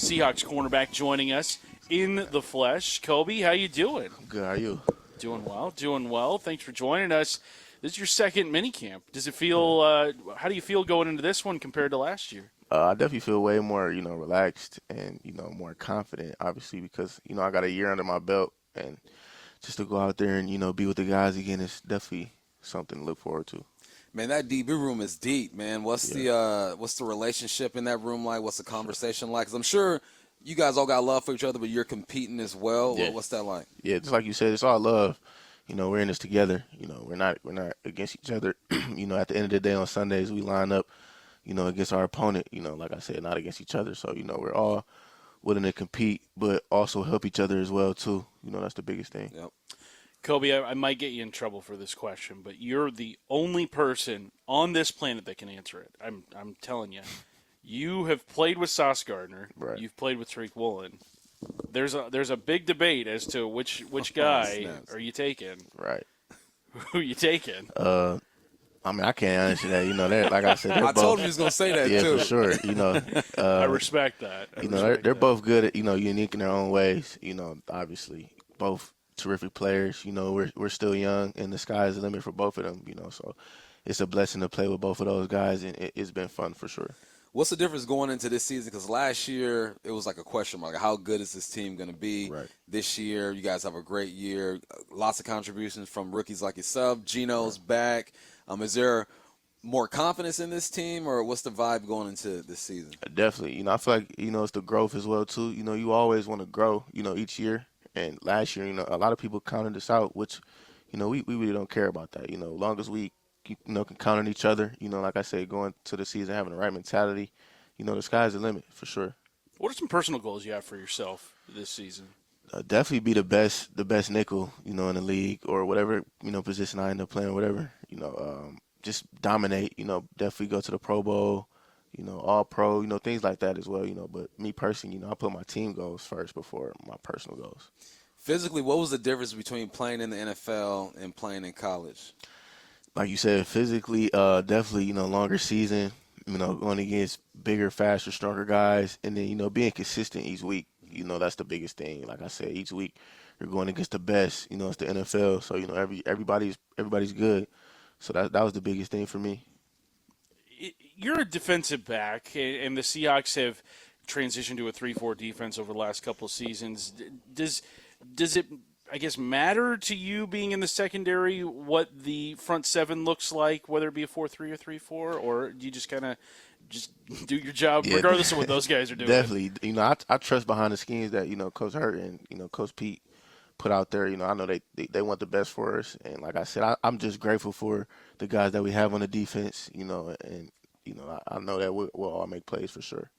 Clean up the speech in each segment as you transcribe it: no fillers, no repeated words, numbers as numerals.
Seahawks cornerback joining us in the flesh. Coby, how you doing? Good, how are you? Doing well. Thanks for joining us. This is your second minicamp. Does it feel? How do you feel going into this one compared to last year? I definitely feel way more, relaxed and, more confident, obviously, because, I got a year under my belt. And just to go out there and, be with the guys again is definitely something to look forward to. Man, that DB room is deep, man. What's the relationship in that room like? What's the conversation like? 'Cause I'm sure you guys all got love for each other, but you're competing as well. Yeah. What's that like? Yeah, just like you said, it's all love. We're in this together. We're not against each other. At the end of the day on Sundays, we line up, against our opponent, like I said, not against each other. So, we're all willing to compete, but also help each other as well, too. That's the biggest thing. Yep. Coby, I might get you in trouble for this question, but you're the only person on this planet that can answer it. I'm telling you. You have played with Sauce Gardner. Right. You've played with Tariq Woolen. There's a big debate as to which guy are you taking. Right. Who you taking? I can't answer that. That, like I said, they're I both. told you he was going to say that, Yeah, too. for sure. I respect that. They're both good at, unique in their own ways. Obviously, both terrific players. We're still young, and the sky is the limit for both of them. So it's a blessing to play with both of those guys, and it's been fun for sure. What's the difference going into this season? Because last year it was like a question mark. How good is this team going to be? Right. This year, you guys have a great year. Lots of contributions from rookies like yourself. Gino's back. Is there more confidence in this team, or what's the vibe going into this season? Definitely. I feel like, it's the growth as well, too. You always want to grow, each year. And last year, a lot of people counted us out, which, we really don't care about that. As long as we, can count on each other, like I said, going to the season, having the right mentality, the sky's the limit for sure. What are some personal goals you have for yourself this season? Definitely be the best nickel, in the league or whatever, position I end up playing, whatever, just dominate, definitely go to the Pro Bowl, all pro, things like that as well, but me personally, I put my team goals first before my personal goals. Physically, what was the difference between playing in the NFL and playing in college? Like you said, physically, definitely, longer season, going against bigger, faster, stronger guys, and then, being consistent each week. That's the biggest thing. Like I said, each week you're going against the best. It's the NFL, so everybody's good. So that was the biggest thing for me. You're a defensive back, and the Seahawks have transitioned to a 3-4 defense over the last couple of seasons. Does it, I guess, matter to you being in the secondary what the front seven looks like, whether it be a 4-3 or 3-4, or do you just kind of just do your job regardless of what those guys are doing? Definitely. I trust behind the schemes that, Coach Hurt and, Coach Pete put out there. I know they want the best for us. And like I said, I'm just grateful for the guys that we have on the defense, and, I know that we'll all make plays for sure.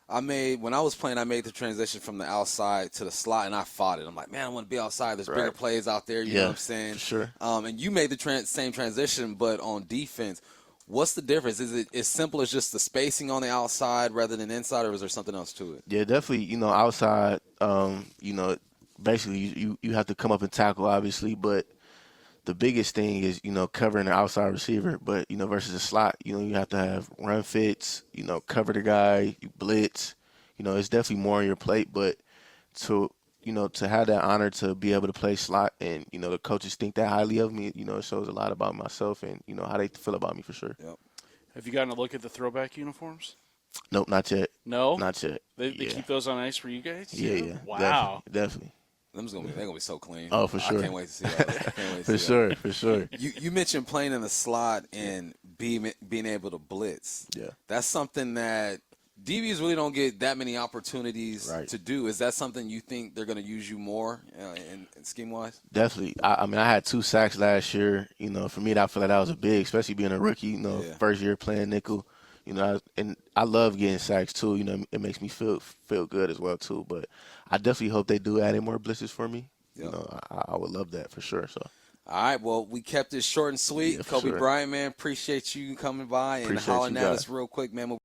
When I was playing, I made the transition from the outside to the slot, and I fought it. I'm like, man, I want to be outside. There's bigger plays out there, you know what I'm saying? For sure. And you made the same transition, but on defense. What's the difference? Is it as simple as just the spacing on the outside rather than inside, or is there something else to it? Yeah, definitely, outside, basically you have to come up and tackle, obviously, but the biggest thing is, covering the outside receiver. But, versus a slot, you have to have run fits, cover the guy, you blitz. It's definitely more on your plate. But to have that honor to be able to play slot and, the coaches think that highly of me, it shows a lot about myself and, how they feel about me for sure. Yep. Have you gotten a look at the throwback uniforms? Nope, not yet. No? Not yet. They keep those on ice for you guys? Yeah. Wow. Definitely. They're gonna be so clean. Oh, for sure. I can't wait to see that. For sure. You mentioned playing in the slot and being able to blitz. Yeah. That's something that DBs really don't get that many opportunities to do. Is that something you think they're going to use you more in scheme-wise? Definitely. I had 2 sacks last year. For me, I feel like that was a big, especially being a rookie, first year playing nickel. And I love getting sacks too. It makes me feel good as well too. But I definitely hope they do add in more blitzes for me. Yep. I would love that for sure. So. All right, well, we kept it short and sweet. Yeah, Coby sure. Bryant, man, appreciate you coming by and hollering at us real quick, man.